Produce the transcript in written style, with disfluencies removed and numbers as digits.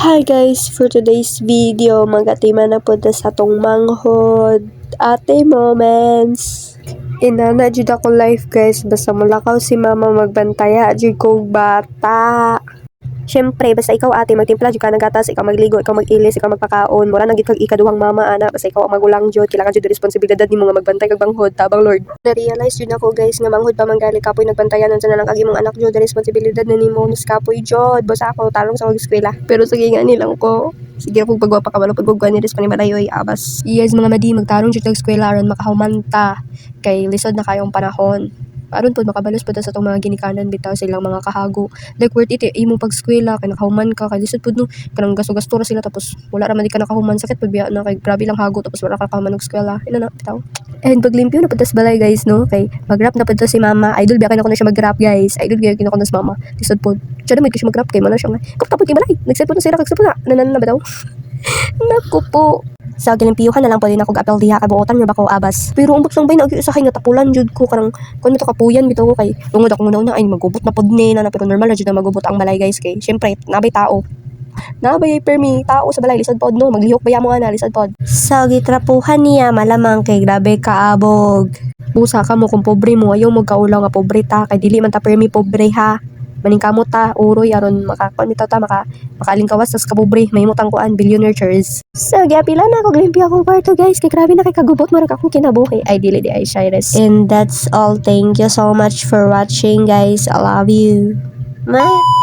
Hi guys, for today's video, magatiman na po sa tong manghod ate moments. Inana jud ako live guys, basta mulakaw si mama magbantaya jud kog bata. Siyempre, basta ikaw ate, magtimpla jud ka ng gatas, ikaw magligo, ikaw mag-ilis, ikaw magpakaon, mura nang gid kag ikaduhang mama ana, basta ikaw ang magulang jud, kailangan jud responsibilidad nimo nga magbantay kag manghod tabang Lord. Na-realize jud ako guys nga manghod pa manggali kapoy nagbantayan unsa na lang kag imong anak jud, responsibilidad na nimo nis kapoy jud. Basta ako talong sa eskwela. Pero sige nga nilang ko. Sige ako pagwa pa kabalo pagugwa ni res panimalayoy abas. Yes mga madi magtarong jud kag eskwela aron makahumanta kay lisod na kayong panahon. Aron pod makabalos pod sa itong mga ginikanan bitaw silang mga kahago. Like worth it imong pag-eskwela kay nakahuman ka kay lisod pod no kanang gasto-gasto ra sila tapos wala ra man di ka nakahuman sakit pod biya na kay grabe lang hago tapos wala ka kahuman og eskwela. Ina na bitaw. And paglimpyo na pod tas balay guys no kay mag-rap na pod si mama. Idol biya kay na ko na siya mag-rap guys. Idol biya kay na ko na si mama. Lisod pod. Siya na may siya mag-rap kay man siya nga. Kung tapos kay balay. Nag-set pod na sila kag na. Nanan na bitaw. Naku po. Sa gilimpiyuhan na lang pwede na kog apel diha kay buotan nga bako abas. Pero umbot lang bay na usahay nga tapulan jud ko karang kun to kapuyan bitaw ko kay tungod ako una ay magubot na pod ni na pero normal na jud na magubot ang balay guys kay syempre nabay tao. Nabay permi tao sa balay lisod pod no maglihok baya mo ana lisod pod. Sa gitrapuhan niya malamang kay grabe kaabog. Busa ka mo kung pobre mo ayaw mo kaulaw nga pobre ta kay dili man ta permi pobre ha. Maningkamot ta uroy aron makakon bitaw ta makaalingkawas tas kapobre mahimutang kuan billionaire chairs. So giapila na ako limpyo akong kwarto guys kay grabe na kay kagubot mo ra akong kinabuhi. Ay dili di ay shires. And that's all. Thank you so much for watching guys. I love you. Bye.